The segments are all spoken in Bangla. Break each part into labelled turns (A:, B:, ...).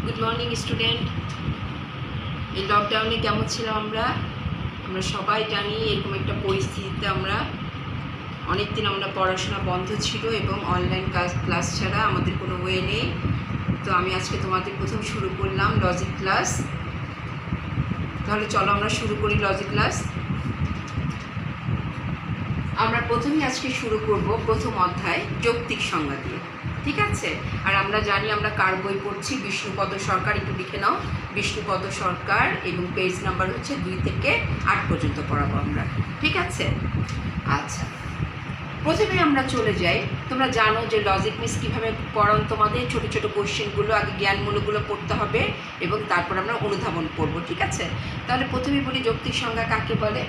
A: Good morning student. এই লকডাউনে কেমন ছিলাম আমরা সবাই জানি। এরকম একটা পরিস্থিতিতে অনেক দিন পড়াশোনা বন্ধ ছিল এবং অনলাইন ক্লাস ছাড়া আমাদের কোনো ওয়ে নেই। তো আমি আজকে তোমাদের প্রথম শুরু করলাম লজিক ক্লাস। তাহলে চলো আমরা শুরু করি লজিক ক্লাস। আমরা প্রথমেই আজকে শুরু করব প্রথম অধ্যায় যৌক্তিক সংজ্ঞা দিয়ে, ঠিক আছে? আর আমরা জানি আমরা কার বই পড়ছি, বিষ্ণুপদ সরকার। একটু লিখে নাও, বিষ্ণুপদ সরকার, এবং পেজ নাম্বার হচ্ছে 2 থেকে 8 পর্যন্ত পড়াবো আমরা, ঠিক আছে? আচ্ছা, প্রথমে আমরা চলে যাই। তোমরা জানো যে লজিক মিস কীভাবে পড়ান তোমাদের। ছোটো ছোটো কোশ্চেনগুলো আগে জ্ঞানমূলকগুলো পড়তে হবে এবং তারপর আমরা অনুধাবন করব, ঠিক আছে? তাহলে প্রথমে বলি যৌক্তিক সংজ্ঞা কাকে বলে।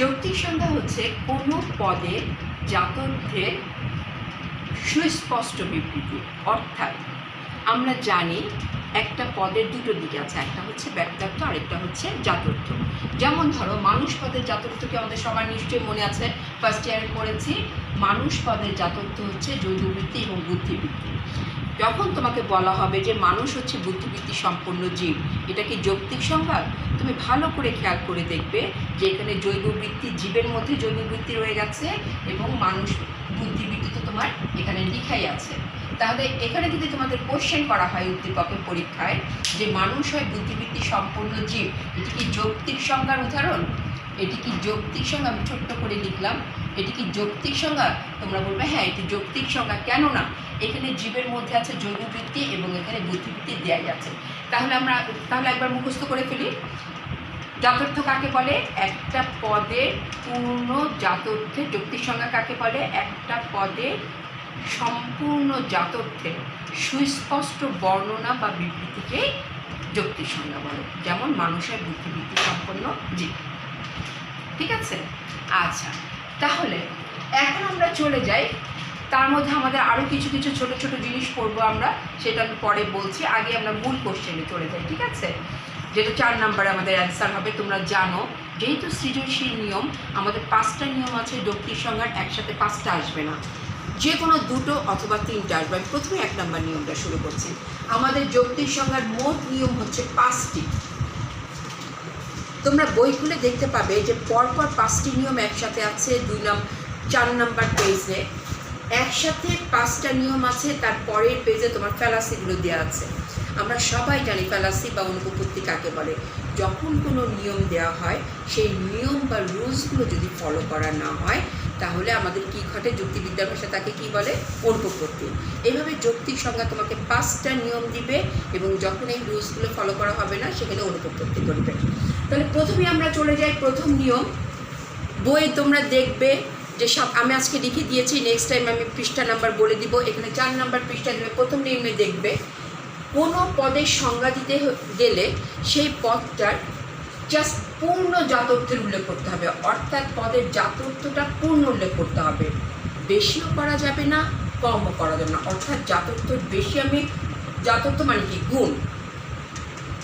A: যৌক্তিক সংজ্ঞা হচ্ছে কোনো পদের জাতর্থের সুস্পষ্ট বিবৃতি। অর্থাৎ আমরা জানি একটা পদের দুটো দিক আছে, একটা হচ্ছে ব্যক্তার্থ, আরেকটা হচ্ছে জাতর্থ। যেমন ধরো মানুষ পদের জাতর্থকে আমাদের সবার নিশ্চয়ই মনে আছে, ফার্স্ট ইয়ারে পড়েছি। মানুষ পদের জাতর্থ হচ্ছে জৈববৃত্তি এবং বুদ্ধিবৃত্তি। যখন তোমাকে বলা হবে যে মানুষ হচ্ছে বুদ্ধিবৃত্তি সম্পন্ন জীব, এটা কি যৌক্তিক সংজ্ঞা? তুমি ভালো করে খেয়াল করে দেখবে যে এখানে জৈববৃত্তি, জীবের মধ্যে জৈববৃত্তি রয়ে গেছে এবং মানুষ বুদ্ধিবৃত্তি তো তোমার এখানে লেখাই আছে। তাহলে এখানে যদি তোমাদের কোশ্চেন করা হয় উদ্দীপকের পরীক্ষায় যে মানুষ হয় বুদ্ধিবৃত্তি সম্পন্ন জীব, এটি কি যৌক্তিক সংজ্ঞার উদাহরণ? এটি কি যৌক্তিক সংজ্ঞা? আমি ছোট্ট করে লিখলাম, এটি কি যৌক্তিক সংজ্ঞা? তোমরা বলবে হ্যাঁ এটি যৌক্তিক সংজ্ঞা। কেন না? এখানে জীবের মধ্যে আছে জৈববৃত্তি এবং এখানে বুদ্ধিবৃত্তি দেওয়াই আছে। তাহলে একবার মুখস্থ করে ফেলি। জাতর্থ কাকে বলে? একটা পদের পূর্ণ জাতর্থে। যৌক্তিক সংজ্ঞা কাকে বলে? একটা পদের সম্পূর্ণ জাতর্থের সুস্পষ্ট বর্ণনা বা বিবৃতিকে যৌক্তিক সংজ্ঞা বলে। যেমন মানুষের বুদ্ধিবৃত্তি সম্পন্ন জীব, ঠিক আছে? আচ্ছা, তাহলে এখন আমরা চলে যাই। তার মধ্যে আমাদের আরও কিছু কিছু ছোট ছোট জিনিস পড়বো আমরা, সেটা আমি পরে বলছি। আগে আমরা মূল কোশ্চেনে চলে যাই, ঠিক আছে? যেটা 4 নম্বরে আমাদের অ্যান্সার হবে। তোমরা জানো যেহেতু সৃজনশীল নিয়ম, আমাদের 5টা নিয়ম আছে যৌক্তিক সংজ্ঞার, একসাথে 5টা আসবে না, যে কোনো 2টো অথবা 3টা আসবে। আমি প্রথমে 1 নম্বর নিয়মটা শুরু করছি। আমাদের যৌক্তিক সংজ্ঞার মোট নিয়ম হচ্ছে 5টি। তোমরা বই খুলে দেখতে পাবে যে পরপর 5টি নিয়ম একসাথে আছে 4 নম্বর পেজে। একসাথে 5টা নিয়ম আছে, তার পরের পেজে তোমার ফ্যালাসিগুলো দেওয়া আছে। আমরা সবাই জানি ফ্যালাসি বা অনুপপত্তি কাকে বলে। যখন কোনো নিয়ম দেওয়া হয়, সেই নিয়ম বা রুলসগুলো যদি ফলো করা না হয়, তাহলে আমাদের কী ঘটে? যুক্তিবিদ্যার ভাষা তাকে কী বলে? অনুপপত্তি। এইভাবে যৌক্তিক সংজ্ঞা তোমাকে 5টা নিয়ম দিবে এবং যখন এই রুলসগুলো ফলো করা হবে না, সেখানে অনুপপত্তি করবে। তাহলে প্রথমে আমরা চলে যাই প্রথম নিয়ম। বই তোমরা দেখবে যে আমি আজকে লিখে দিয়েছি, নেক্সট টাইম আমি পৃষ্ঠা নাম্বার বলে দিব। এখানে 4 নম্বর পৃষ্ঠা দেবে। প্রথম নিয়মে দেখবে কোনো পদের সংজ্ঞা দিতে গেলে সেই পদটার জাস্ট পূর্ণ জাতর্থের উল্লেখ করতে হবে। অর্থাৎ পদের জাতর্থটা পূর্ণ উল্লেখ করতে হবে, বেশিও করা যাবে না, কমও করা যাবে না। অর্থাৎ জাতর্থর বেশি, আমি জাতর্থ মানে কি? গুণ।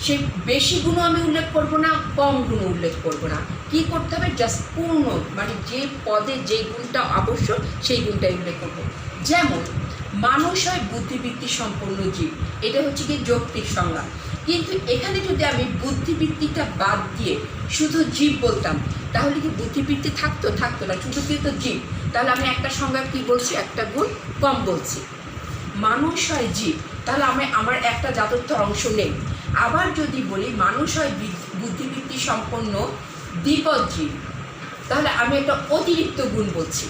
A: সেই বেশি গুণও আমি উল্লেখ করব না, কম গুণও উল্লেখ করব না। কি করতে হবে? জাস্ট পূর্ণ, মানে যে পদে যে গুণটা আবশ্যক সেই গুণটাই উল্লেখ করব। যেমন মানুষ হয় বুদ্ধিবৃত্তি সম্পন্ন জীব, এটা হচ্ছে কি যৌক্তিক সংজ্ঞা। কিন্তু এখানে যদি আমি বুদ্ধিবৃত্তিটা বাদ দিয়ে শুধু জীব বলতাম, তাহলে কি বুদ্ধিবৃত্তি থাকতো না, শুধু কিন্তু জীব। তাহলে আমি একটা সংজ্ঞা কি বলছি? একটা গুণ কম বলছি। মানুষ হয় জীব, তাহলে আমার একটা জাতর্থ অংশ নেই। আবার যদি বলি মানুষ হয় বুদ্ধিবৃত্তি সম্পন্ন দ্বিপদ জীব, তাহলে আমি একটা অতিরিক্ত গুণ বলছি।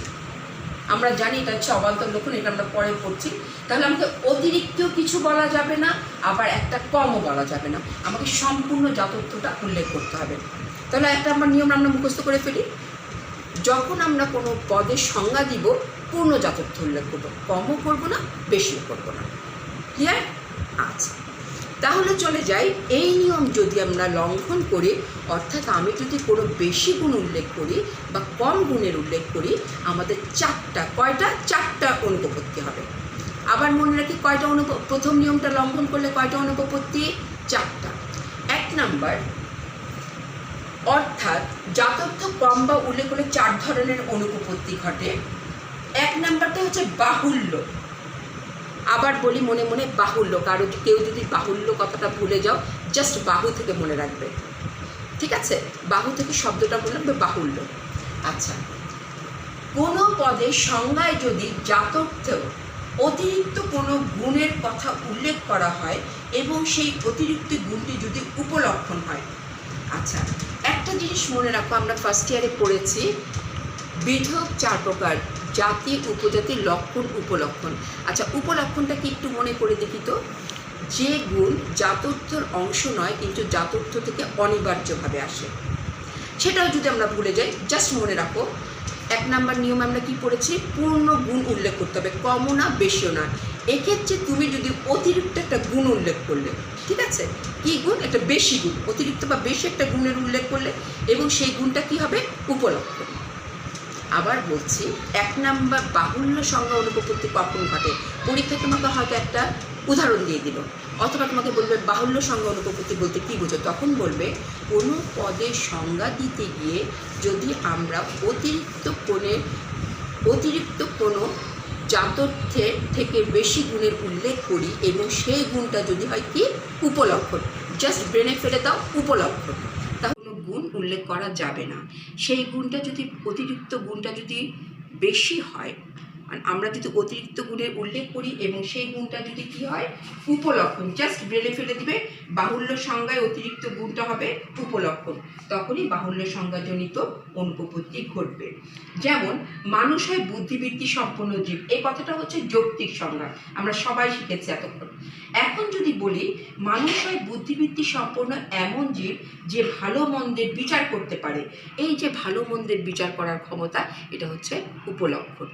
A: আমরা জানি এটা হচ্ছে অবান্তর লক্ষণ, এটা আমরা পরে পড়ছি। তাহলে আমাকে অতিরিক্ত কিছু বলা যাবে না, আবার একটা কমও বলা যাবে না, আমাকে সম্পূর্ণ জাতর্থটা উল্লেখ করতে হবে। তাহলে একটা আমার নিয়ম আমরা মুখস্থ করে ফেলি। যখন আমরা কোনো পদের সংজ্ঞা দিব, পূর্ণ জাতর্থ উল্লেখ করবো, কমও করবো না, বেশিও করবো না। ক্লিয়ার? আচ্ছা, তাহলে চলে যাই। এই নিয়ম যদি আমরা লঙ্ঘন করি, অর্থাৎ আমি যদি কোনো বেশি গুণ উল্লেখ করি বা কম গুণের উল্লেখ করি, আমাদের চারটা অনুপপত্তি হবে। আবার মনে রাখি কয়টা প্রথম নিয়মটা লঙ্ঘন করলে কয়টা অনুপপত্তি? 4টা। 1 নম্বর, অর্থাৎ জাতর্থ কম বা উল্লেখ করলে 4 ধরনের অনুপপত্তি ঘটে। 1 নম্বরটা হচ্ছে বাহুল্য। আবার বলি মনে মনে বাহুল্য, কারো কেউ যদি বাহুল্য কথাটা ভুলে যাও জাস্ট বাহু থেকে মনে রাখবে, ঠিক আছে? বাহু থেকে শব্দটা মনে রাখবে, বাহুল্য। আচ্ছা, কোনো পদের সংজ্ঞায় যদি জাতর্থ অতিরিক্ত কোনো গুণের কথা উল্লেখ করা হয় এবং সেই অতিরিক্ত গুণটি যদি উপলক্ষণ হয়। আচ্ছা, একটা জিনিস মনে রাখো, আমরা ফার্স্ট ইয়ারে পড়েছি বিধক 4 প্রকার, জাতি, উপজাতি, লক্ষণ, উপলক্ষণ। আচ্ছা, উপলক্ষণটা কি একটু মনে করে দেখি তো। যে গুণ জাতর্থর অংশ নয় কিন্তু জাতর্থ থেকে অনিবার্যভাবে আসে, সেটাও যদি আমরা ভুলে যাই জাস্ট মনে রাখো 1 নাম্বার নিয়ম আমরা কি পড়েছি, পূর্ণ গুণ উল্লেখ করতে হবে, কমও না বেশিও না। এক্ষেত্রে তুমি যদি অতিরিক্ত একটা গুণ উল্লেখ করলে, ঠিক আছে, কি গুণ, একটা বেশি গুণ, অতিরিক্ত বা বেশি একটা গুণের উল্লেখ করলে এবং সেই গুণটা কি হবে, উপলক্ষণ। আবার বলছি 1 নাম্বার বাহুল্য সংজ্ঞা অনুপপত্তি কখন ঘটে, পরীক্ষা তোমাকে হয়তো একটা উদাহরণ দিয়ে দিল, অথবা তোমাকে বলবে বাহুল্য সংজ্ঞা অনুপপত্তি বলতে কী বোঝো, তখন বলবে কোনো পদের সংজ্ঞা দিতে গিয়ে যদি আমরা অতিরিক্ত কোনো জাতর্থের থেকে বেশি গুণের উল্লেখ করি এবং সেই গুণটা যদি হয় কি, উপলক্ষণ। জাস্ট ব্রেনে ফেলে দাও উপলক্ষণ, তাহলে কোনো গুণ উল্লেখ করা যাবে না। সেই গুণটা যদি, অতিরিক্ত গুণটা যদি বেশি হয়, আমরা যদি অতিরিক্ত গুণের উল্লেখ করি এবং সেই গুণটা যদি কি হয়, উপলক্ষণ, জাস্ট ব্রেনে ফেলে দিবে বাহুল্য সংজ্ঞায় অতিরিক্ত গুণটা হবে উপলক্ষণ, তখনই বাহুল্য সংজ্ঞাজনিত অনুপপত্তি ঘটবে। যেমন মানুষ হয় বুদ্ধিবৃত্তি সম্পন্ন জীব, এই কথাটা হচ্ছে যৌক্তিক সংজ্ঞা, আমরা সবাই শিখেছি এতক্ষণ। এখন যদি বলি মানুষ হয় বুদ্ধিবৃত্তি সম্পন্ন এমন জীব যে ভালো মন্দের বিচার করতে পারে, এই যে ভালো মন্দের বিচার করার ক্ষমতা, এটা হচ্ছে উপলক্ষণ।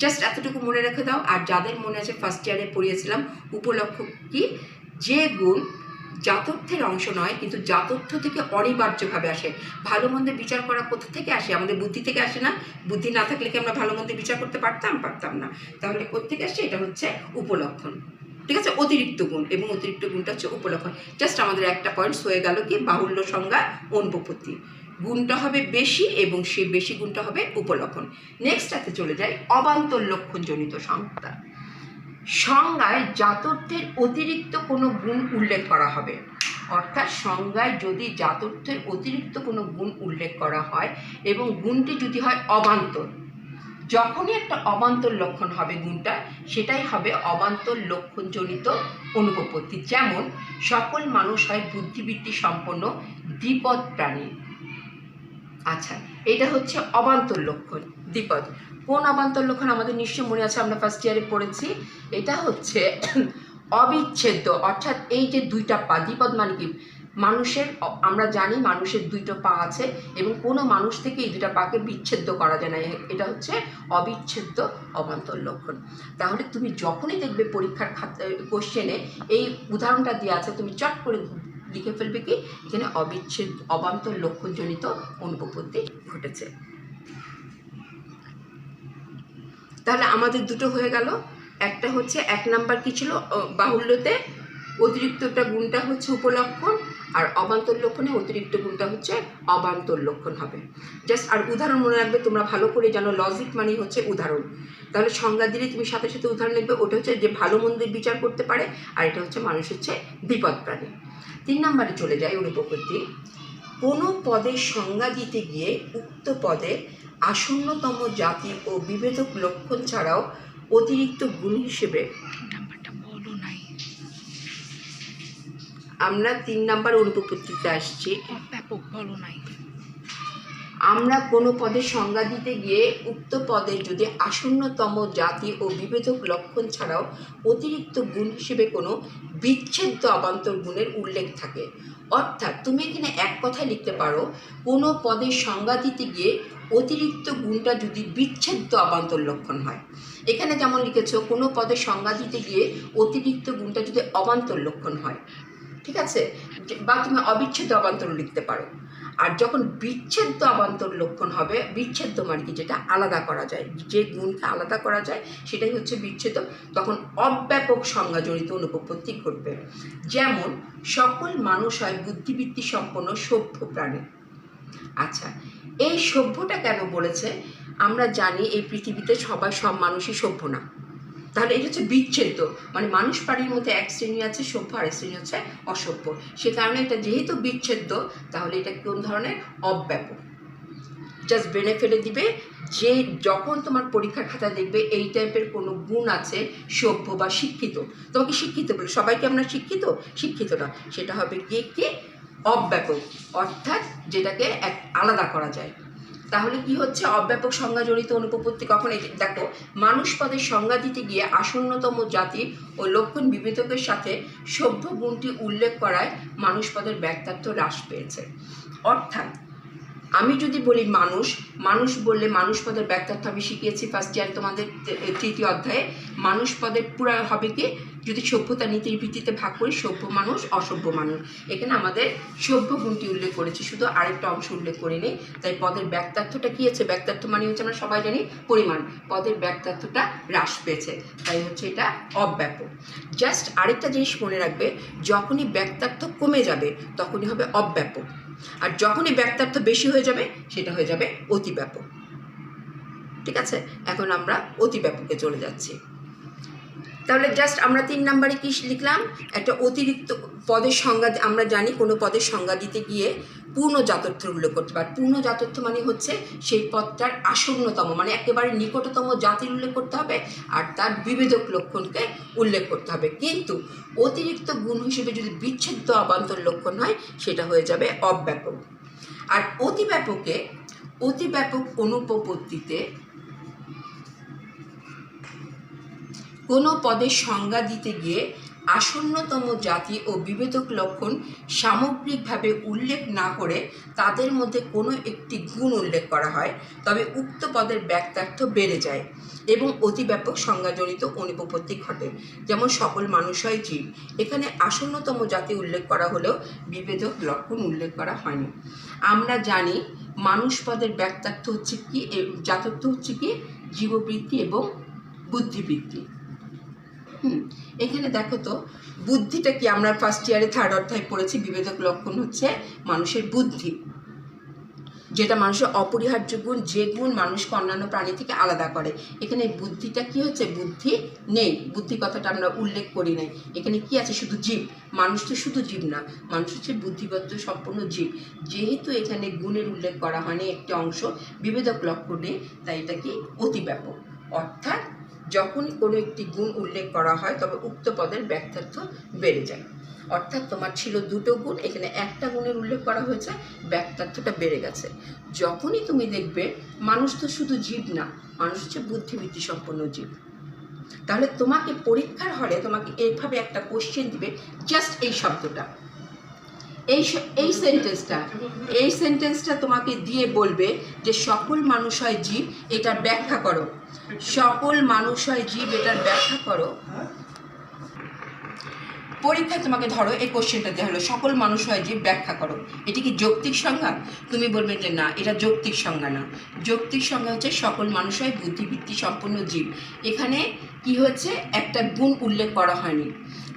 A: জাস্ট এতটুকু মনে রেখে দাও। আর যাদের মনে আছে ফার্স্ট ইয়ারে পড়িয়েছিলাম উপলক্ষণ কি, যে গুণ জাতর্থের অংশ নয় কিন্তু জাতর্থ থেকে অনিবার্যভাবে আসে। ভালো মন্দের বিচার করা কোথা থেকে আসে, আমাদের বুদ্ধি থেকে আসে না? বুদ্ধি না থাকলে কি আমরা ভালো মন্দের বিচার করতে পারতাম না। তাহলে কোত্থেকে আসে, এটা হচ্ছে উপলক্ষণ, ঠিক আছে, অতিরিক্ত গুণ, এবং অতিরিক্ত গুণটা হচ্ছে উপলক্ষণ। জাস্ট আমাদের একটা পয়েন্টস হয়ে গেল কি, বাহুল্য সংজ্ঞা অনুপপত্তি, গুণটা হবে বেশি এবং সেই বেশি গুণটা হবে উপলক্ষণ। নেক্সটটাতে চলে যাই, অবান্তর লক্ষণজনিত সংজ্ঞা। সংজ্ঞায় জাতর্থের অতিরিক্ত কোনো গুণ উল্লেখ করা হবে, অর্থাৎ সংজ্ঞায় যদি জাতর্থের অতিরিক্ত কোনো গুণ উল্লেখ করা হয় এবং গুণটি যদি হয় অবান্তর, যখনই একটা অবান্তর লক্ষণ হবে গুণটা, সেটাই হবে অবান্তর লক্ষণজনিত অনুপপত্তি। যেমন সকল মানুষ হয় বুদ্ধিবৃত্তি সম্পন্ন দ্বিপদ প্রাণী। আচ্ছা, এটা হচ্ছে অবান্তর লক্ষণ, দ্বিপদ। কোন অবান্তর লক্ষণ আমাদের নিশ্চয় মনে আছে, আমরা ফার্স্ট ইয়ারে পড়েছি। এটা হচ্ছে অবিচ্ছেদ্য, অর্থাৎ এই যে দুইটা পা, দ্বিপদ মানে কি, মানুষের, আমরা জানি মানুষের 2টো পা আছে এবং কোনো মানুষ থেকে এই 2টা পাকে বিচ্ছেদ্য করা যায় না, এটা হচ্ছে অবিচ্ছেদ্য অবান্তর লক্ষণ। তাহলে তুমি যখনই দেখবে পরীক্ষার কোশ্চেনে এই উদাহরণটা দেওয়া আছে, তুমি চট করে লিখে ফেলবে কি, এখানে অবান্তর লক্ষণজনিত অনুপপত্তি ঘটেছে। তাহলে আমাদের দুটো হয়ে গেল, একটা হচ্ছে 1 নাম্বার কি ছিল, বাহুল্যতে অতিরিক্তটা গুণটা হচ্ছে উপলক্ষণ, আর অবান্তর লক্ষণে অতিরিক্ত গুণটা হচ্ছে অবান্তর লক্ষণ হবে। জাস্ট আর উদাহরণ মনে রাখবে, তোমরা ভালো করে জানো লজিক মানে হচ্ছে উদাহরণ। তাহলে সংজ্ঞা দিলে তুমি সাথে সাথে উদাহরণ লিখবে, ওটা হচ্ছে যে ভালো মন্দের বিচার করতে পারে, আর এটা হচ্ছে মানুষ হচ্ছে দ্বিপদ প্রাণী। 3 নাম্বারে চলে যায় অনুপপত্তি। কোনো পদের সংজ্ঞা দিতে গিয়ে উক্ত পদের আসন্নতম জাতি ও বিভেদক লক্ষণ ছাড়াও অতিরিক্ত গুণ হিসেবে, আমরা 3 নাম্বার অনুপপত্তিতে আসছি। আমরা কোনো পদের সংজ্ঞা দিতে গিয়ে উক্ত পদের যদি আসন্নতম জাতি ও বিভেদক লক্ষণ ছাড়াও অতিরিক্ত গুণ হিসেবে কোনো বিচ্ছেদ্য অবান্তর গুণের উল্লেখ থাকে, অর্থাৎ তুমি এখানে এক কথায় লিখতে পারো, কোনো পদের সংজ্ঞা দিতে গিয়ে অতিরিক্ত গুণটা যদি বিচ্ছেদ্য অবান্তর লক্ষণ হয়। এখানে যেমন লিখেছ, কোনো পদের সংজ্ঞা দিতে গিয়ে অতিরিক্ত গুণটা যদি অবান্তর লক্ষণ হয়, ঠিক আছে, বা তুমি অবিচ্ছেদ্য অবান্তর লিখতে পারো। আর যখন বিচ্ছেদ্য অবান্তর লক্ষণ হবে, বিচ্ছেদ্য মানে কি, যেটা আলাদা করা যায়, যে গুণকে আলাদা করা যায় সেটাই হচ্ছে বিচ্ছেদ্য, তখন অব্যাপক সংজ্ঞাজনিত অনুপপত্তি ঘটবে। যেমন সকল মানুষ হয় বুদ্ধিবৃত্তি সম্পন্ন সভ্য প্রাণী। আচ্ছা, এই সভ্যটা কেন বলেছে, আমরা জানি এই পৃথিবীতে সব মানুষই সভ্য না, তাহলে এটা হচ্ছে বিচ্ছেদ্য, মানে মানুষ প্রাণীর মধ্যে এক শ্রেণী আছে সভ্য আর এক শ্রেণী হচ্ছে অসভ্য। সে কারণে এটা যেহেতু বিচ্ছেদ্য, তাহলে এটা কোন ধরনের? অব্যাপক। জাস্ট ব্রেনে ফেলে দিবে যে যখন তোমার পরীক্ষার খাতা দেখবে এই টাইপের কোনো গুণ আছে সভ্য বা শিক্ষিত, তোমাকে শিক্ষিত বলে, সবাইকে আমরা শিক্ষিত, শিক্ষিত না, সেটা হবে কি অব্যাপক, অর্থাৎ যেটাকে এক আলাদা করা যায়। তাহলে কি হচ্ছে? অব্যাপক সংজ্ঞা জড়িত অনুপপত্তি কখন? দেখো, মানুষ পদের সংজ্ঞা দিতে গিয়ে আসন্নতম জাতি ও লক্ষণ বিভেদকের সাথে সভ্য গুণটি উল্লেখ করায় মানুষ পদের ব্যক্তার্থ হ্রাস পেয়েছে। অর্থাৎ আমি যদি বলি মানুষ বললে মানুষ পদের ব্যক্তার্থ আমি শিখিয়েছি ফার্স্ট ইয়ার তোমাদের 3য় অধ্যায়ে। মানুষ পদের পুরো হবে কি? যদি সভ্যতা নীতির ভিত্তিতে ভাগ করি, সভ্য মানুষ, অসভ্য মানুষ। এখানে আমাদের সভ্য গুণটি উল্লেখ করেছি, শুধু আরেকটা অংশ উল্লেখ করিনি। তাই পদের ব্যক্তার্থটা কী আছে? ব্যক্তার্থ মানে হচ্ছে আমরা সবাই জানি পরিমাণ, পদের ব্যক্তার্থটা হ্রাস পেয়েছে, তাই হচ্ছে এটা অব্যাপক। জাস্ট আরেকটা জিনিস মনে রাখবে, যখনই ব্যক্তার্থ কমে যাবে তখনই হবে অব্যাপক, আর যখনই ব্যক্তার্থ বেশি হয়ে যাবে সেটা হয়ে যাবে অতিব্যাপক। ঠিক আছে, এখন আমরা অতিব্যাপকে চলে যাচ্ছি। তাহলে জাস্ট আমরা 3 নম্বরে কী লিখলাম? একটা অতিরিক্ত পদের সংজ্ঞা, আমরা জানি কোনো পদের সংজ্ঞা দিতে গিয়ে পূর্ণ জাতর্থ উল্লেখ করতে পারে। পূর্ণ জাতর্থ মানে হচ্ছে সেই পদটার আসন্নতম, মানে একেবারে নিকটতম জাতির উল্লেখ করতে হবে, আর তার বিভেদক লক্ষণকে উল্লেখ করতে হবে। কিন্তু অতিরিক্ত গুণ হিসেবে যদি বিচ্ছেদ্য অবান্তর লক্ষণ হয়, সেটা হয়ে যাবে অব্যাপক। আর অতিব্যাপক অনুপপত্তিতে কোনো পদের সংজ্ঞা দিতে গিয়ে আসন্নতম জাতি ও বিভেদক লক্ষণ সামগ্রিকভাবে উল্লেখ না করে তাদের মধ্যে কোনো একটি গুণ উল্লেখ করা হয়, তবে উক্ত পদের ব্যক্তার্থ বেড়ে যায় এবং অতিব্যাপক সংজ্ঞাজনিত অনুপপত্তি ঘটে। যেমন সকল মানুষ হয় জীব, এখানে আসন্নতম জাতি উল্লেখ করা হলেও বিভেদক লক্ষণ উল্লেখ করা হয়নি। আমরা জানি মানুষ পদের ব্যক্তার্থ হচ্ছে কি, জাতর্থ হচ্ছে কি? জীববৃত্তি এবং বুদ্ধিবৃত্তি। এখানে দেখো তো, বুদ্ধিটা কি? আমরা ফার্স্ট ইয়ারে 3rd অধ্যায় পড়েছি, বিভেদক লক্ষণ হচ্ছে মানুষের বুদ্ধি, যেটা মানুষের অপরিহার্য গুণ, যে গুণ মানুষকে অন্যান্য প্রাণী থেকে আলাদা করে। এখানে বুদ্ধিটা কি হচ্ছে? বুদ্ধি নেই, বুদ্ধি কথাটা আমরা উল্লেখ করি নাই। এখানে কি আছে? শুধু জীব। মানুষ তো শুধু জীব না, মানুষ হচ্ছে বুদ্ধিবদ্ধ সম্পূর্ণ জীব। যেহেতু এখানে গুণের উল্লেখ করা হয়নি একটি অংশ বিভেদক লক্ষণে, তাই এটা কি? অতিব্যাপক। অর্থাৎ যখনই কোনো একটি গুণ উল্লেখ করা হয় তবে উক্ত পদের ব্যক্তার্থ বেড়ে যায়। অর্থাৎ তোমার ছিল 2টো গুণ, এখানে একটা গুণের উল্লেখ করা হয়েছে, ব্যক্তার্থটা বেড়ে গেছে। যখনই তুমি দেখবে মানুষ তো শুধু জীব না, মানুষ হচ্ছে বুদ্ধিবৃত্তি সম্পন্ন জীব, তাহলে তোমাকে পরীক্ষার হলে তোমাকে এইভাবে একটা কোশ্চেন দিবে, জাস্ট এই শব্দটা, এই সেন্টেন্সটা তোমাকে দিয়ে বলবে যে সকল মানুষ হয় জীব, এটার ব্যাখ্যা করো। সকল মানুষ হয় জীব, এটার ব্যাখ্যা করো। পরীক্ষায় তোমাকে ধরো এই কোশ্চেনটা দেওয়া হলো, সকল মানুষ হয় জীব, ব্যাখ্যা করো। এটি কি যৌক্তিক সংজ্ঞা? তুমি বলবে যে না, এটা যৌক্তিক সংজ্ঞা না। যৌক্তিক সংজ্ঞা হচ্ছে সকল মানুষ হয় বুদ্ধিবৃত্তি সম্পন্ন জীব। এখানে কি হচ্ছে? একটা গুণ উল্লেখ করা হয়নি।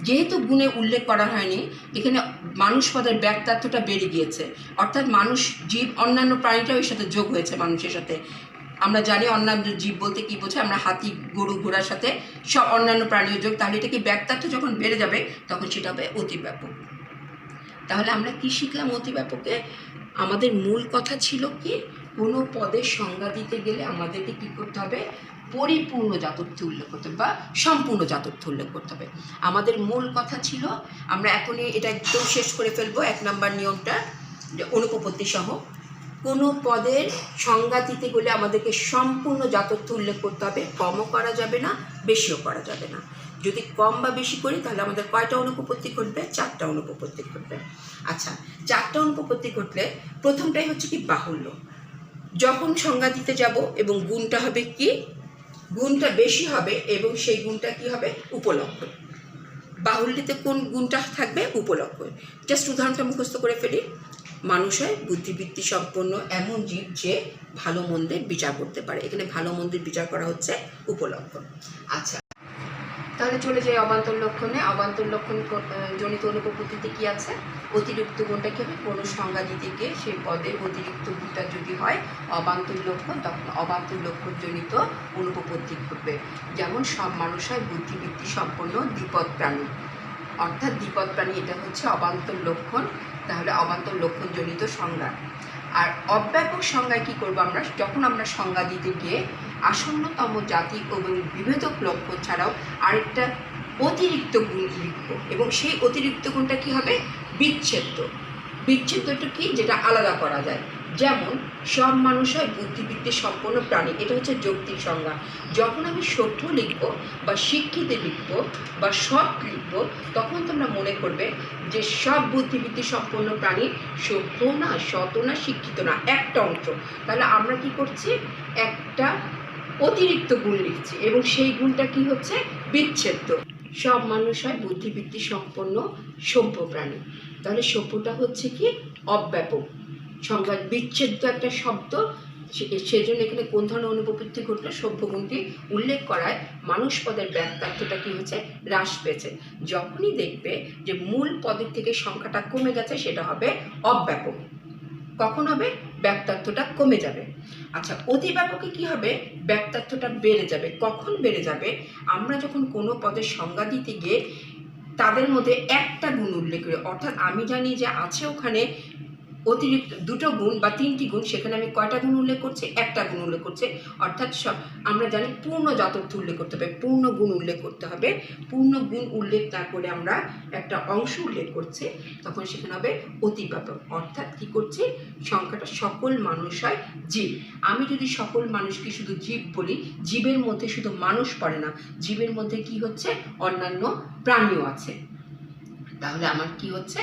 A: যেহেতু গুণে উল্লেখ করা হয়নি, এখানে মানুষ পদের ব্যক্তার্থটা বেড়ে গিয়েছে। অর্থাৎ মানুষ, জীব, অন্যান্য প্রাণীটাও এর সাথে যোগ হয়েছে মানুষের সাথে। আমরা জানি অন্যান্য জীব বলতে কী বোঝায়, আমরা হাতি, গরু, ঘোড়ার সাথে সব অন্যান্য প্রাণীর যোগ। তাহলে এটা কি? ব্যক্তার্থ যখন বেড়ে যাবে তখন সেটা হবে অতিব্যাপক। তাহলে আমরা কি শিখলাম অতিব্যাপকে? আমাদের মূল কথা ছিল কি? কোনো পদের সংজ্ঞা দিতে গেলে আমাদেরকে কী করতে হবে? পরিপূর্ণ জাতর্থ উল্লেখ করতে হবে বা সম্পূর্ণ জাতর্থ উল্লেখ করতে হবে। আমাদের মূল কথা ছিল, আমরা এখনই এটা একদম শেষ করে ফেলবো 1 নম্বর নিয়মটা, যে অনুপপত্তি সহ কোনো পদের সংজ্ঞা দিতে গেলে আমাদেরকে সম্পূর্ণ জাতর্থ উল্লেখ করতে হবে। কমও করা যাবে না, বেশিও করা যাবে না। যদি কম বা বেশি করি তাহলে আমাদের কয়টা অনুপপত্তি ঘটবে? 4টা অনুপপত্তি ঘটবে। আচ্ছা, 4টা অনুপপত্তি ঘটলে প্রথমটাই হচ্ছে কি? বাহুল্য। যখন সংজ্ঞা দিতে যাব এবং গুণটা হবে কি? গুণটা বেশি হবে এবং সেই গুণটা কি হবে? উপলক্ষণ। বাহুল্যতে কোন গুণটা থাকবে? উপলক্ষণ। জাস্ট উদাহরণটা মুখস্থ করে ফেলি। মানুষ হয় বুদ্ধিবৃত্তি সম্পন্ন এমন জীব যে ভালো মন্দের বিচার করতে পারে। এখানে ভালো মন্দের বিচার করা হচ্ছে উপলক্ষণ। আচ্ছা, তাহলে চলে যাই অবান্তর লক্ষণে। অবান্তর লক্ষণ জনিত অনুপপত্তিতে কী আছে? অতিরিক্ত গুণটা কী হবে? কোনো সংজ্ঞা দিতে গিয়ে সেই পদের অতিরিক্ত গুণটা যদি হয় অবান্তর লক্ষণ, তখন অবান্তর লক্ষণ জনিত অনুপপত্তি ঘটবে। যেমন সব মানুষ হয় বুদ্ধিবৃত্তি সম্পন্ন দ্বিপদ প্রাণী, অর্থাৎ দ্বিপদ প্রাণী এটা হচ্ছে অবান্তর লক্ষণ। তাহলে অবান্তর লক্ষণ জনিত সংজ্ঞা। আর অব্যাপক সংজ্ঞায় কী করবো আমরা? যখন আমরা সংজ্ঞা দিতে গিয়ে আসন্নতম জাতি এবং বিভেদক লক্ষণ ছাড়াও আরেকটা অতিরিক্ত গুণ লিখব, এবং সেই অতিরিক্ত গুণটা কী হবে? বিচ্ছেদ্য। বিচ্ছেদ্যটা কি? যেটা আলাদা করা যায়। যেমন সব মানুষ হয় বুদ্ধিবৃত্তি সম্পন্ন প্রাণী, এটা হচ্ছে যৌক্তিক সংজ্ঞা। যখন আমি সভ্য লিখব বা শিক্ষিত লিখব বা সৎ লিখব, তখন তোমরা মনে করবে যে সব বুদ্ধিবৃত্তি সম্পন্ন প্রাণী সভ্য না, সৎ না, শিক্ষিত না, একটা অংশ। তাহলে আমরা কি করছি? একটা অতিরিক্ত গুণ লিখছি, এবং সেই গুণটা কি হচ্ছে? বিচ্ছেদ্য। সব মানুষ হয় বুদ্ধিবৃত্তি সম্পন্ন সভ্য প্রাণী, তাহলে সভ্যটা হচ্ছে কি? অব্যাপক সংজ্ঞা। বিচ্ছেদ্য একটা শব্দ, সেজন্য এখানে কোন ধরনের অনুপপত্তি ঘটলো? সভ্য গুণটি উল্লেখ করায় মানুষ পদের ব্যক্তার্থটা কি হচ্ছে? হ্রাস পেয়েছে। যখনই দেখবে যে মূল পদের থেকে সংখ্যাটা কমে গেছে, সেটা হবে অব্যাপক। কখন হবে? ব্যক্তার্থটা কমে যাবে। আচ্ছা, অতিব্যাপকে কি হবে? ব্যক্তার্থটা বেড়ে যাবে। কখন বেড়ে যাবে? আমরা যখন কোনো পদের সংজ্ঞা দিতে গিয়ে তাদের মধ্যে একটা গুণ উল্লেখ করি, অর্থাৎ আমি জানি যে আছে ওখানে অতিরিক্ত দুটো গুণ বা তিনটি গুণ, সেখানে আমি কয়টা গুণ উল্লেখ করছি? একটা গুণ উল্লেখ করছে। অর্থাৎ আমরা জানি পূর্ণ জাতর্থ উল্লেখ করতে হবে, পূর্ণ গুণ উল্লেখ করতে হবে। পূর্ণ গুণ উল্লেখ না করে আমরা একটা অংশ উল্লেখ করছি, তখন সেখানে হবে অতিব্যাপক। অর্থাৎ কি করছি? সংখ্যাটা সকল মানুষ হয় জীব। আমি যদি সকল মানুষকে শুধু জীব বলি, জীবের মধ্যে শুধু মানুষ পড়ে না, জীবের মধ্যে কি হচ্ছে? অন্যান্য প্রাণীও আছে। তাহলে আমার কি হচ্ছে?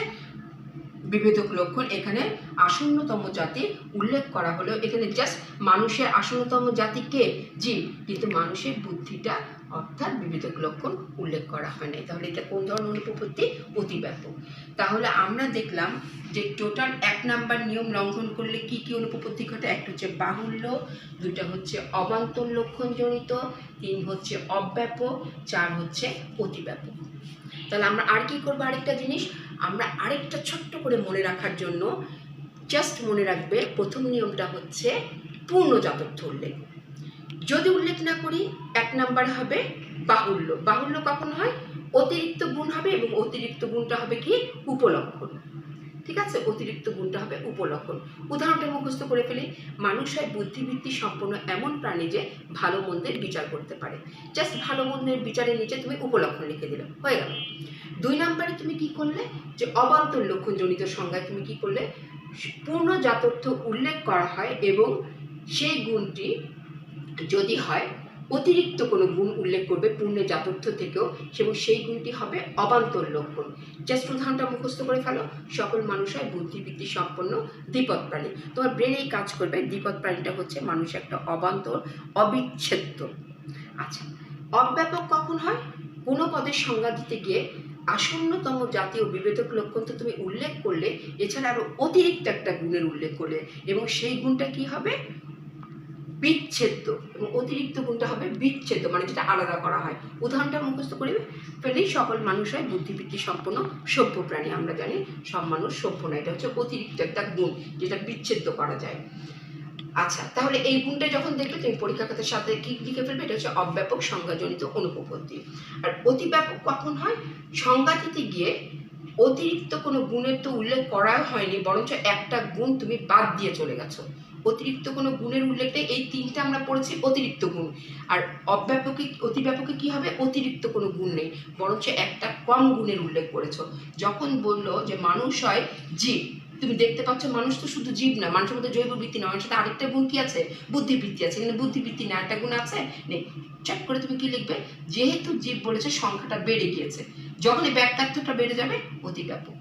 A: বিভেদক লক্ষণ। এখানে আসন্নতম জাতি উল্লেখ করা হলো, এখানে জাস্ট মানুষের আসন্নতম জাতি কে? জীব, কিন্তু মানুষের বুদ্ধিটা অর্থাৎ বিভেদক লক্ষণ উল্লেখ করা হয় নাই। তাহলে এটা কোন ধরনের অনুপপত্তি? অতিব্যাপক। তাহলে আমরা দেখলাম যে টোটাল 1 নাম্বার নিয়ম লঙ্ঘন করলে কি কি অনুপপত্তি ঘটে? একটা হচ্ছে বাহুল্য, দুটা হচ্ছে অবান্তর লক্ষণ জনিত, 3 হচ্ছে অব্যাপক, 4 হচ্ছে অতিব্যাপক। তাহলে আমরা আর কি করবো? আরেকটা জিনিস আমরা আরেকটা ছোট্ট করে মনে রাখার জন্য জাস্ট মনে রাখবে, প্রথম নিয়মটা হচ্ছে পূর্ণ জাতর্থ উল্লেখ। যদি উল্লেখ না করি 1 নাম্বার হবে বাহুল্য। বাহুল্য কখন হয়? অতিরিক্ত গুণ হবে, এবং অতিরিক্ত গুণটা হবে কি? উপলক্ষণ। ঠিক আছে, অতিরিক্ত গুণটা হবে উপলক্ষণ। উদাহরণটা মুখস্থ করে ফেলি। মানুষ হয় বুদ্ধিবৃত্তি সম্পন্ন এমন প্রাণী যে ভালো মন্দের বিচার করতে পারে। জাস্ট ভালো মন্দের বিচারের নিচে তুমি উপলক্ষণ লিখে দিলে, হয়ে গেল। 2 নাম্বারে তুমি কি করলে? যে অবান্তর লক্ষণ জনিত সংজ্ঞায় তুমি কি করলে? পূর্ণ জাতর্থ উল্লেখ করা হয়, এবং সেই গুণটি যদি হয় অতিরিক্ত কোনো গুণ উল্লেখ করবে পূর্ণ জাতর্থ থেকেও, এবং সেই গুণটি হবে অবান্তর লক্ষণ। জাস্ট উদাহরণটা মুখস্থ করে ফেলো। সকল মানুষ হয় বুদ্ধিবৃত্তি সম্পন্ন দ্বিপদ প্রাণী। তোমার ব্রেনেই কাজ করবে, দ্বিপদ প্রাণীটা হচ্ছে মানুষ একটা অবান্তর, অবিচ্ছেদ্য। আচ্ছা, অব্যাপক কখন হয়? কোনো পদের সংজ্ঞা দিতে গিয়ে আসন্নতম জাতীয় বিভেদক লক্ষণ তো তুমি উল্লেখ করলে, এছাড়া আরো অতিরিক্ত একটা গুণের উল্লেখ করলে, এবং সেই গুণটা কি হবে? বিচ্ছেদ্য। এবং অতিরিক্ত গুণটা হবে বিচ্ছেদ্য, মানে যেটা আলাদা করা হয়। উদাহরণটা মুখস্থ করে ফেলেই সকল মানুষ হয় বুদ্ধিবৃত্তি সম্পন্ন সভ্য প্রাণী। আমরা জানি সব মানুষ সভ্য না, এটা হচ্ছে অতিরিক্ত একটা গুণ যেটা বিচ্ছেদ্য করা যায়। আচ্ছা, তাহলে এই গুণটা যখন দেখবে তুমি পরীক্ষা খাতার সাথে কি লিখে ফেলবে? এটা হচ্ছে অব্যাপক সংজ্ঞাজনিত অনুপপত্তি। আর অতিব্যাপক কখন হয়? সংজ্ঞা দিতে গিয়ে অতিরিক্ত কোনো গুণের তো উল্লেখ করাও হয়নি, বরঞ্চ একটা গুণ তুমি বাদ দিয়ে চলে গেছো। অতিরিক্ত কোনো গুণের উল্লেখে এই 3টা আমরা পড়েছি অতিরিক্ত গুণ। আর অতিব্যাপকে কি হবে? অতিরিক্ত কোনো গুণ নেই, বরঞ্চ একটা কম গুণের উল্লেখ করেছো। যখন বললো যে মানুষ হয় জীব, তুমি দেখতে পাচ্ছ মানুষ তো শুধু জীব না, মানুষের মধ্যে জৈব বৃত্তি না, মানুষের সাথে আরেকটা গুণ কি আছে? বুদ্ধিবৃত্তি আছে। কিন্তু বুদ্ধিবৃত্তি না, একটা গুণ আছে নেই। চেক করে তুমি কি লিখবে? যেহেতু জীব বলেছে সংখ্যাটা বেড়ে গিয়েছে, যখন এই ব্যক্তার্থটা বেড়ে যাবে অতিব্যাপক।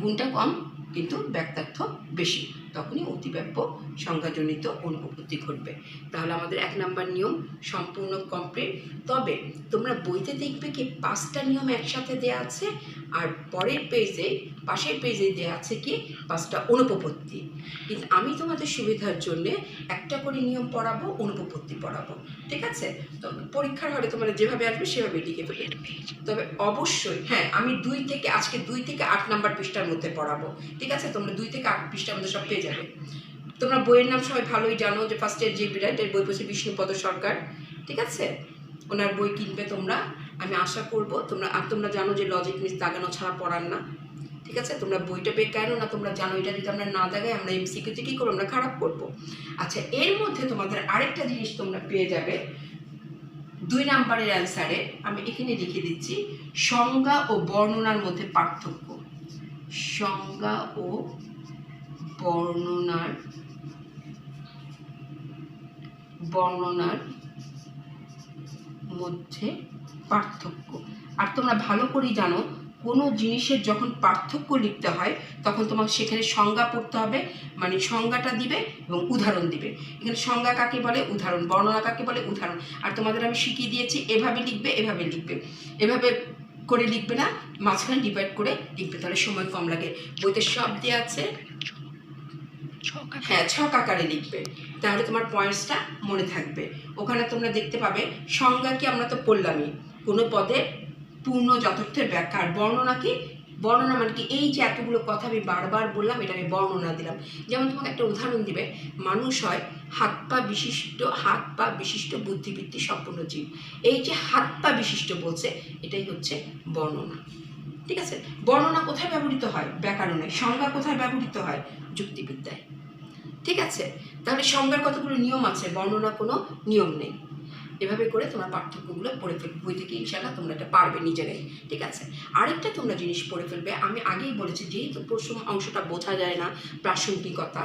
A: গুণটা কম কিন্তু ব্যক্তার্থ বেশি, তখনই অতিব্যাপক সংজ্ঞাজনিত অনুপপত্তি ঘটবে। তাহলে আমাদের 1 নাম্বার নিয়ম সম্পূর্ণ কমপ্লিট। তবে তোমরা বইতে দেখবে কি 5টা নিয়ম একসাথে দেওয়া আছে, আর পরের পেজে পাশের পেজে দেওয়া আছে কি 5টা অনুপপত্তি। কিন্তু আমি তোমাদের সুবিধার জন্য একটা করে নিয়ম পড়াবো, অনুপপত্তি পড়াবো, ঠিক আছে? তো পরীক্ষার হলে তোমরা যেভাবে আসবে সেভাবে লিখে ফেলবে। তবে অবশ্যই হ্যাঁ, আমি আজকে 2 থেকে 8 নাম্বার পৃষ্ঠার মধ্যে পড়াবো, ঠিক আছে? তোমরা 2 থেকে 8 পৃষ্ঠার মধ্যে সব পেয়ে যাবে। তোমরা বইয়ের নাম সবাই ভালোই জানো, যে ফার্স্টের যে বিরাটের বই পড়ছে বিষ্ণুপদ সরকার, ঠিক আছে? ওনার বই কিনবে তোমরা, আমি আশা করবো। তোমরা জানো যে লজিক মিস দাগানো ছাড়া পড়ার না, ঠিক আছে? তোমরা বইটা কেন না তোমরা জানো, এটা যদি আমরা না দাগাই আমরা এমসিকিউতে কী করবো, আমরা খারাপ করবো। আচ্ছা, এর মধ্যে তোমাদের আরেকটা জিনিস তোমরা পেয়ে যাবে 2 নাম্বারের অ্যান্সারে। আমি এখানে লিখে দিচ্ছি সংজ্ঞা ও বর্ণনার মধ্যে পার্থক্য। সংজ্ঞা ও বর্ণনার মধ্যে পার্থক্য। আর তোমরা ভালো করেই জানো, কোনো জিনিসের যখন পার্থক্য লিখতে হয় তখন তোমাকে সেখানে সংজ্ঞা পড়তে হবে, মানে সংজ্ঞাটা দিবে এবং উদাহরণ দিবে। এখানে সংজ্ঞা কাকে বলে, উদাহরণ, বর্ণনা কাকে বলে, উদাহরণ। আর তোমাদের আমি শিখিয়ে দিয়েছি এভাবে লিখবে, এভাবে করে লিখবে না, মাঝখানে ডিভাইড করে লিখবে, তাহলে সময় কম লাগে। বইতে সব দেওয়া আছে, হ্যাঁ, ছক আকারে লিখবে, তাহলে তোমার পয়েন্টসটা মনে থাকবে। ওখানে তোমরা দেখতে পাবে সংজ্ঞা কি, আমরা তো পড়লামই, কোনো পদে পূর্ণ যথার্থের ব্যাখ্যা। আর বর্ণনা কি, বর্ণনা মানে কি, এই যে এতগুলো কথা আমি বারবার বললাম, এটা আমি বর্ণনা দিলাম। যেমন তোমাকে একটা উদাহরণ দিবে, মানুষ হয় হাত পা বিশিষ্ট বুদ্ধিবৃত্তি সম্পন্ন জীব। এই যে হাত পা বিশিষ্ট বলছে, এটাই হচ্ছে বর্ণনা, ঠিক আছে? বর্ণনা কোথায় ব্যবহৃত হয়, ব্যাকরণে। সংজ্ঞা কোথায় ব্যবহৃত হয়, যুক্তিবিদ্যায়, ঠিক আছে? তাহলে সংজ্ঞার কতগুলো নিয়ম আছে, বর্ণনা কোনো নিয়ম নেই। এভাবে করে তোমরা পার্থক্যগুলো পড়ে ফেলবে, বই থেকে ইনশাআল্লাহ তোমরা এটা পারবে নিজেরাই, ঠিক আছে? আরেকটা তোমরা জিনিস পড়ে ফেলবে, আমি আগেই বলেছি, যেহেতু প্রথম অংশটা বোঝা যায় না, প্রাসঙ্গিকতা,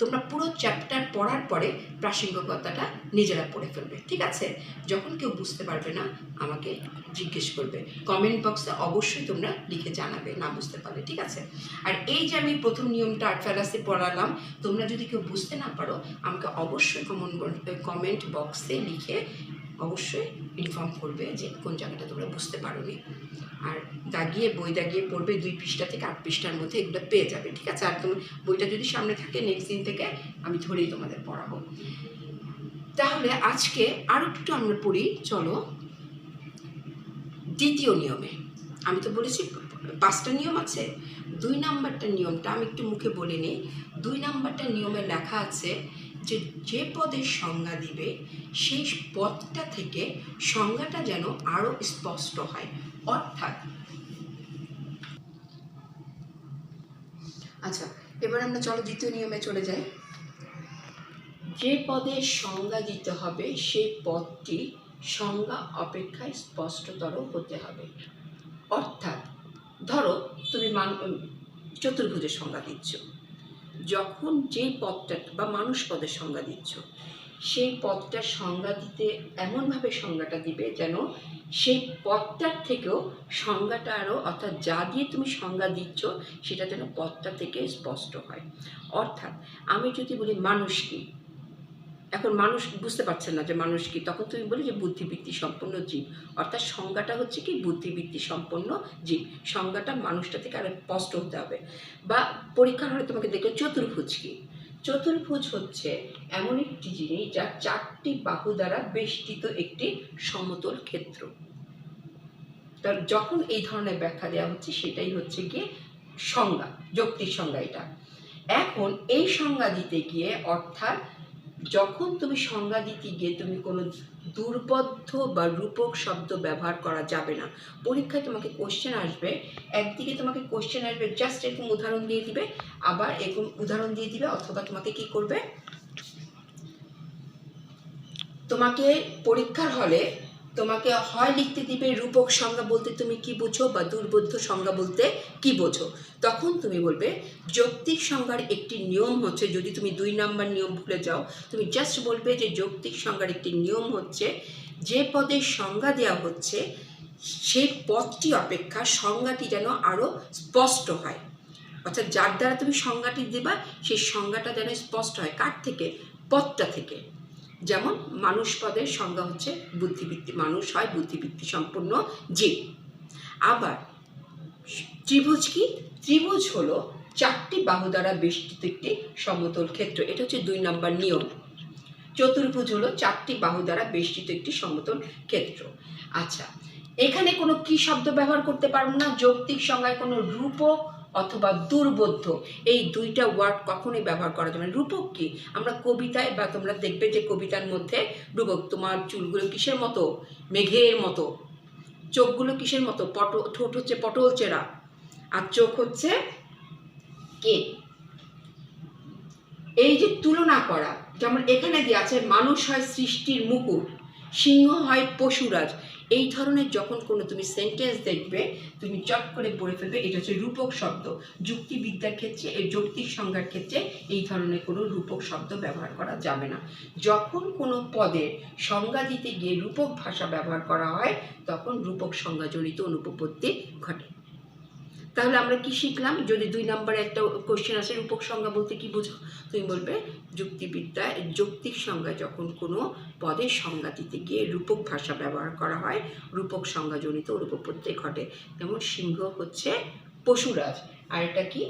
A: তোমরা পুরো চ্যাপ্টার পড়ার পরে প্রাসঙ্গিকতাটা নিজেরা পড়ে ফেলবে, ঠিক আছে? যখন কেউ বুঝতে পারবে না আমাকে জিজ্ঞেস করবে, কমেন্ট বক্সে অবশ্যই তোমরা লিখে জানাবে না বুঝতে পারলে, ঠিক আছে? আর এই যে আমি প্রথম নিয়মটা আর্ট ফ্যালাসি পড়ালাম, তোমরা যদি কেউ বুঝতে না পারো আমাকে অবশ্যই কমেন্ট বক্সে লিখে অবশ্যই ইনফর্ম করবে যে কোন জায়গাটা তোমরা বুঝতে পারোনি। আর বই দাগিয়ে পড়বে, 2 পৃষ্ঠা থেকে 8 পৃষ্ঠার মধ্যে এগুলো পেয়ে যাবে, ঠিক আছে? আর তুমি বইটা যদি সামনে থাকে, নেক্সট দিন থেকে আমি ধরেই তোমাদের পড়াবো। তাহলে আজকে আরও একটু আমরা পড়ি, চলো। দ্বিতীয় নিয়মে আমি তো বলেছি 5টা নিয়ম আছে, 2 নাম্বারটা নিয়মটা আমি একটু মুখে বলে নিই। 2 নাম্বারটা নিয়মে লেখা আছে যে পদের সংজ্ঞা দিবে সেই পদটা থেকে সংজ্ঞাটা যেন আরো স্পষ্ট হয়। অর্থাৎ, আচ্ছা, এবার আমরা চলো দ্বিতীয় নিয়মে চলে যাই। যে পদের সংজ্ঞা দিতে হবে সেই পদটি সংজ্ঞা অপেক্ষায় স্পষ্টতর হতে হবে। অর্থাৎ ধরো তুমি চতুর্ভুজের সংজ্ঞা দিচ্ছ, যখন যেই পদটা বা মানুষ পদের সংজ্ঞা দিচ্ছ, সেই পদটার সংজ্ঞা দিতে এমনভাবে সংজ্ঞাটা দিবে যেন সেই পদটার থেকেও সংজ্ঞাটা আরও, অর্থাৎ যা দিয়ে তুমি সংজ্ঞা দিচ্ছ সেটা যেন পদটা থেকে স্পষ্ট হয়। অর্থাৎ আমি যদি বলি মানুষ কি, এখন মানুষ বুঝতে পারছেন না যে মানুষ কি, তখন তুমি বলি যে বুদ্ধিবৃত্তি সম্পন্ন জীব। অর্থাৎ সংজ্ঞাটা হচ্ছে কি, বুদ্ধিবৃত্তি সম্পন্ন জীব, সংজ্ঞাটা মানুষটা থেকে আরো স্পষ্ট হতে হবে। বা পরীক্ষার হলে তোমাকে দেখো চতুর্ভুজ কি, চতুর্ভুজ হচ্ছে এমন একটি জিনিস যা 4টি বাহু দ্বারা বেষ্টিত একটি সমতল ক্ষেত্র। তার যখন এই ধরনের ব্যাখ্যা দেওয়া হচ্ছে সেটাই হচ্ছে গিয়ে সংজ্ঞা, যৌক্তিক সংজ্ঞা এটা। এখন এই সংজ্ঞা দিতে গিয়ে, অর্থাৎ যখন তুমি সংজ্ঞা দিতে গিয়ে তুমি কোনো দুর্বোধ্য বা রূপক শব্দ ব্যবহার করা যাবে না। পরীক্ষায় তোমাকে কোশ্চেন আসবে, একদিকে তোমাকে কোশ্চেন আসবে জাস্ট এরকম উদাহরণ দিয়ে দিবে, আবার এরকম উদাহরণ দিয়ে দিবে, অথবা তোমাকে কি করবে, তোমাকে পরীক্ষার হলে তোমাকে হয় লিখতে দিবে রূপক সংজ্ঞা বলতে তুমি কি বোঝো বা দুর্বোধ্য সংজ্ঞা বলতে কি বোঝো। তখন তুমি বলবে যৌক্তিক সংজ্ঞার একটি নিয়ম হচ্ছে, যদি তুমি 2 নাম্বার নিয়ম ভুলে যাও, তুমি জাস্ট বলবে যে যৌক্তিক সংজ্ঞার একটি নিয়ম হচ্ছে যে পদের সংজ্ঞা দেওয়া হচ্ছে সেই পদটি অপেক্ষা সংজ্ঞাটি যেন আরও স্পষ্ট হয়। অর্থাৎ যার দ্বারা তুমি সংজ্ঞাটি দেবা সেই সংজ্ঞাটা যেন স্পষ্ট হয়, কার থেকে, পদটা থেকে। যেমন মানুষ পদের সংজ্ঞা হচ্ছে বুদ্ধিবৃত্তি, মানুষ হয় বুদ্ধিবৃত্তি সম্পন্ন জীব। আবার ত্রিভুজ কি? ত্রিভুজ হলো চারটি বাহু দ্বারা বেষ্টিত একটি সমতল ক্ষেত্র, এটা হচ্ছে 2 নম্বর নিয়ম। চতুর্ভুজ হলো চারটি বাহু দ্বারা বেষ্টিত একটি সমতল ক্ষেত্র। আচ্ছা, এখানে কোনো কি শব্দ ব্যবহার করতে পারবো না, যৌক্তিক সংজ্ঞায় কোনো রূপক অথবা দুর্বোধ্য এই দুইটা ওয়ার্ড কখনোই ব্যবহার করা যাবে না। রূপক কি? আমরা কবিতায় বা তোমরা দেখবে যে কবিতার মধ্যে রূপক, তোমার চুলগুলো কিসের মতো? মেঘের মতো। চোখগুলো কিসের মতো? ঠোঁট হচ্ছে পটল চেরা, আর চোখ হচ্ছে কে? এই যে তুলনা করা, যেমন এখানে দিয়ে আছে মানুষ হয় সৃষ্টির মুকুট, সিংহ হয় পশুরাজ, এই ধরনের যখন কোনো তুমি সেন্টেন্স দেখবে তুমি চট করে পড়ে ফেলবে এটা হচ্ছে রূপক শব্দ। যুক্তিবিদ্যার ক্ষেত্রে, এই যৌক্তিক সংজ্ঞার ক্ষেত্রে এই ধরনের কোনো রূপক শব্দ ব্যবহার করা যাবে না। যখন কোনো পদের সংজ্ঞা দিতে গিয়ে রূপক ভাষা ব্যবহার করা হয় তখন রূপক সংজ্ঞাজনিত অনুপপত্তি ঘটে। তাহলে আমরা কি শিখলাম? যদি 2 নম্বরে একটা কোশ্চেন আসে রূপক সংজ্ঞা বলতে কি বোঝো, তুমি বলবে যুক্তিবিদ্যায় যৌক্তিক সংজ্ঞা যখন কোনো পদের সংজ্ঞা দিতে গিয়ে রূপক ভাষা ব্যবহার করা হয় রূপক সংজ্ঞাজনিত অনুপপত্তি ঘটে। যেমন সিংহ হচ্ছে পশুরাজ, আর এটা কি?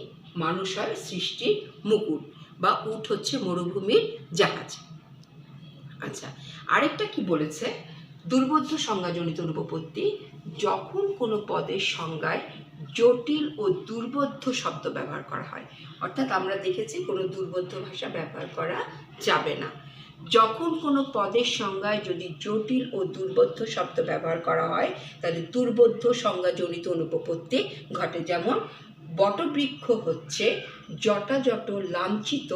A: মানুষ হয় সৃষ্টির মুকুট, বা উট হচ্ছে মরুভূমির জাহাজ। আচ্ছা, আরেকটা কি বলেছে? দুর্বোধ্য সংজ্ঞাজনিত অনুপপত্তি, যখন কোনো পদের সংজ্ঞায় জটিল ও দুর্বোধ্য শব্দ ব্যবহার করা হয়, অর্থাৎ আমরা দেখেছি কোনো দুর্বোধ্য ভাষা ব্যবহার করা যাবে না। যখন কোনো পদের সংজ্ঞায় যদি জটিল ও দুর্বোধ্য শব্দ ব্যবহার করা হয় তাহলে দুর্বোধ্য সংজ্ঞাজনিত অনুপপত্তি ঘটে। যেমন বটবৃক্ষ হচ্ছে জটাজট লাঞ্ছিত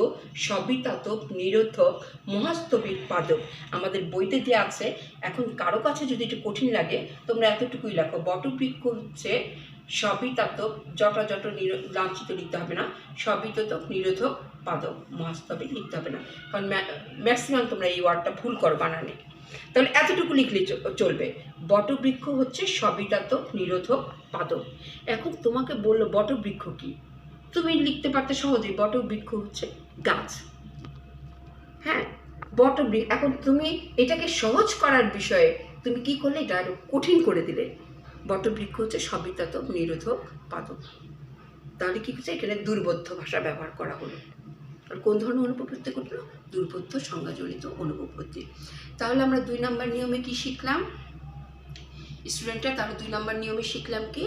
A: সবিতাতক নিরোধক মহাস্তবিক পাদক। আমাদের বইতে দেওয়া আছে, এখন কারো কাছে যদি একটু কঠিন লাগে তোমরা এতটুকুই লেখো, বটবৃক্ষ হচ্ছে সবিতাতক জটাজট লাঞ্ছিত লিখতে হবে না, সবিতাতক নিরোধক পাদক মহাস্তবিক লিখতে হবে না, কারণ ম্যাক্সিমাম তোমরা এই ওয়ার্ডটা ভুল করো বানানে। তাহলে এতটুকু লিখলে চলবে, বটবৃক্ষ হচ্ছে সবিতাতক নিরোধক পাদক। এখন তোমাকে বললো বটবৃক্ষ কি, তুমি লিখতে পারতে সহজেই, বটবৃক্ষ হচ্ছে গাছ। হ্যাঁ, বটবৃক্ষ। এখন তুমি এটাকে সহজ করার বিষয়ে তুমি কি করলে? এটা আরো কঠিন করে দিলে। বটবৃক্ষ হচ্ছে সবিতাতক নিরোধক পাদক। তাহলে কি হচ্ছে? এখানে দুর্বোধ্য ভাষা ব্যবহার করা হলো। আর কোন ধরনের অনুপপত্তি ঘটলো? দুর্বোধ্য সংজ্ঞাজনিত অনুপপত্তি। তাহলে আমরা 2 নম্বর নিয়মে কি শিখলাম স্টুডেন্টরা? তাহলে 2 নম্বর নিয়মে শিখলাম কি?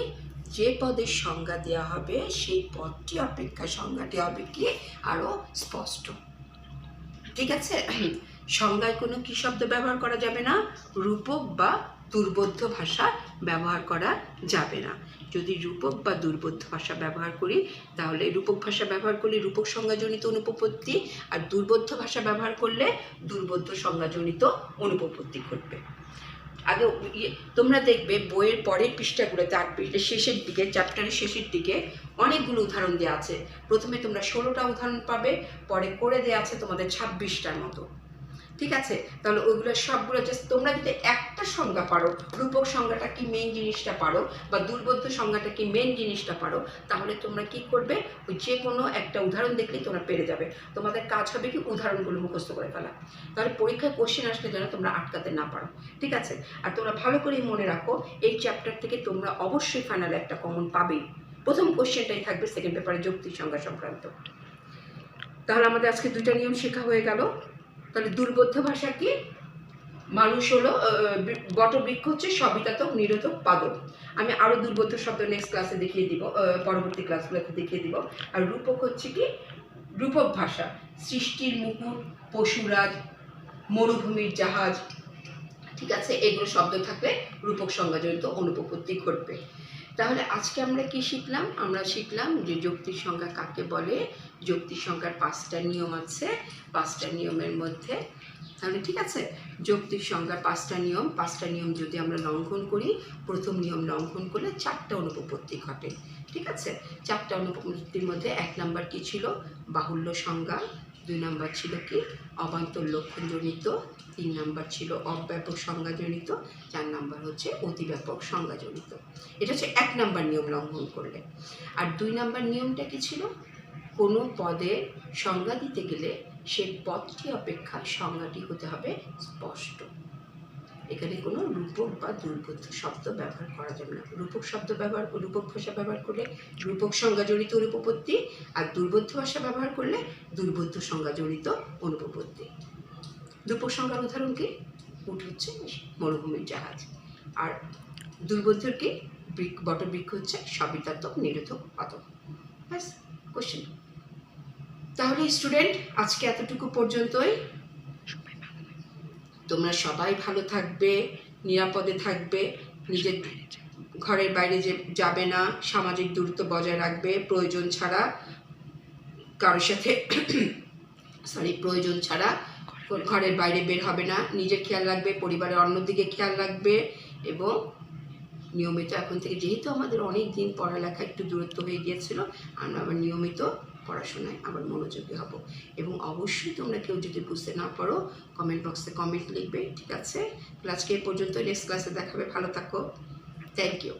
A: যে পদের সংজ্ঞা দেওয়া হবে সেই পদটি অপেক্ষা সংজ্ঞাটি হবে কি আরো স্পষ্ট। ঠিক আছে? সংজ্ঞায় কোনো কি শব্দ ব্যবহার করা যাবে না? রূপক বা দুর্বোধ্য ভাষা ব্যবহার করা যাবে না। যদি রূপক বা দুর্বোধ্য ভাষা ব্যবহার করি তাহলে রূপক ভাষা ব্যবহার করলে রূপক সংজ্ঞাজনিত অনুপপত্তি, আর দুর্বোধ্য ভাষা ব্যবহার করলে দুর্বোধ্য সংজ্ঞাজনিত অনুপপত্তি ঘটবে। আগে তোমরা দেখবে বইয়ের পরের পৃষ্ঠাগুলোতে 8 পৃষ্ঠার শেষের দিকে, চ্যাপ্টারের শেষের দিকে অনেকগুলো উদাহরণ দেওয়া আছে। প্রথমে তোমরা 16টা উদাহরণ পাবে, পরে করে দেওয়া আছে তোমাদের 26টার মতো। ঠিক আছে? তাহলে ওইগুলো সবগুলো জাস্ট তোমরা যদি একটা সংজ্ঞা পারো, রূপক সংজ্ঞাটা কি মেন জিনিসটা পারো, বা দুর্বোধ্য সংজ্ঞাটা কি মেন জিনিসটা পারো, তাহলে তোমরা কি করবে? ওই যে কোনো একটা উদাহরণ দেখলেই তোমরা পেরে যাবে। তোমাদের কাজ হবে কি উদাহরণগুলো মুখস্থ করে ফেলা, তাহলে পরীক্ষায় কোশ্চেন আসলে যেন তোমরা আটকাতে না পারো। ঠিক আছে? আর তোমরা ভালো করেই মনে রাখো এই চ্যাপ্টার থেকে তোমরা অবশ্যই ফাইনালে একটা কমন পাবেই। প্রথম কোশ্চেনটাই থাকবে সেকেন্ড পেপারে যৌক্তিক সংজ্ঞা সংক্রান্ত। তাহলে আমাদের আজকে 2টা নিয়ম শেখা হয়ে গেল। তাহলে দুর্বোধ্য ভাষা কি? মানুষ হলো বটবৃক্ষ হচ্ছে সবিতাতক নিরোধক পাদক। আমি আরো দুর্বোধ্য শব্দ নেক্সট ক্লাসে দেখিয়ে দিব, পরবর্তী ক্লাসগুলোতে দেখিয়ে দিব। আর রূপক হচ্ছে কি? রূপক ভাষা সৃষ্টির মুকুট, পশুরাজ, মরুভূমির জাহাজ। ঠিক আছে? এগুলো শব্দ থাকলে রূপক সংজ্ঞাজনিত অনুপপত্তি ঘটবে। তাহলে আজকে আমরা কি শিখলাম? আমরা শিখলাম যে যৌক্তিক সংজ্ঞা কাকে বলে। যৌক্তিক সংজ্ঞার 5টা নিয়ম আছে, 5টা নিয়মের মধ্যে, তাহলে ঠিক আছে, যৌক্তিক সংজ্ঞার 5টা নিয়ম যদি আমরা লঙ্ঘন করি, প্রথম নিয়ম লঙ্ঘন করলে 4টা অনুপপত্তি ঘটে। ঠিক আছে? 4টা অনুপপত্তির মধ্যে 1 নম্বর কি ছিল? বাহুল্য সংজ্ঞা। 2 নম্বর ছিল কি? অবান্তর লক্ষণজনিত। 3 নম্বর ছিল অব্যাপক সংজ্ঞাজনিত। 4 নম্বর হচ্ছে অতিব্যাপক সংজ্ঞাজনিত। এটা হচ্ছে 1 নম্বর নিয়ম লঙ্ঘন করলে। আর 2 নম্বর নিয়মটা কি ছিল? কোনো পদের সংজ্ঞা দিতে গেলে সেই পদটি অপেক্ষা সংজ্ঞাটি হতে হবে স্পষ্ট। এখানে কোনো রূপক বা দুর্বোধ্য শব্দ ব্যবহার করা যাবে না। রূপক ভাষা ব্যবহার করলে রূপক সংজ্ঞা জড়িত অনুপপত্তি, আর দুর্বোধ্য ভাষা ব্যবহার করলে দুর্বোধ্য সংজ্ঞা জড়িত অনুপপত্তি। রূপক সংজ্ঞার উদাহরণ কি? উট হচ্ছে মরুভূমির জাহাজ, আর দুর্বোধ্যর কি? বটবৃক্ষ হচ্ছে সবিতাত্মক নিরোধক পাদক। ব্যাস, কোশ্চেন। তাহলে স্টুডেন্ট, আজকে এতটুকু পর্যন্তই। তোমরা সবাই ভালো থাকবে, নিরাপদে থাকবে, নিজের ঘরের বাইরে যাবে না, সামাজিক দূরত্ব বজায় রাখবে, প্রয়োজন ছাড়া কারোর সাথে প্রয়োজন ছাড়া ঘরের বাইরে বের হবে না, নিজের খেয়াল রাখবে, পরিবারের অন্যদিকে খেয়াল রাখবে, এবং নিয়মিত এখন থেকে, যেহেতু আমাদের অনেক দিন পড়ালেখা একটু দূরত্ব হয়ে গিয়েছিল, আমরা আবার নিয়মিত পড়াশোনায় আবার মনোযোগী হব। এবং অবশ্যই তোমরা কেউ যদি বুঝতে না পারো কমেন্ট বক্সে কমেন্ট লিখবে, ঠিক আছে? আজকে এই পর্যন্ত, নেক্সট ক্লাসে দেখাবে। ভালো থাকো, থ্যাংক ইউ।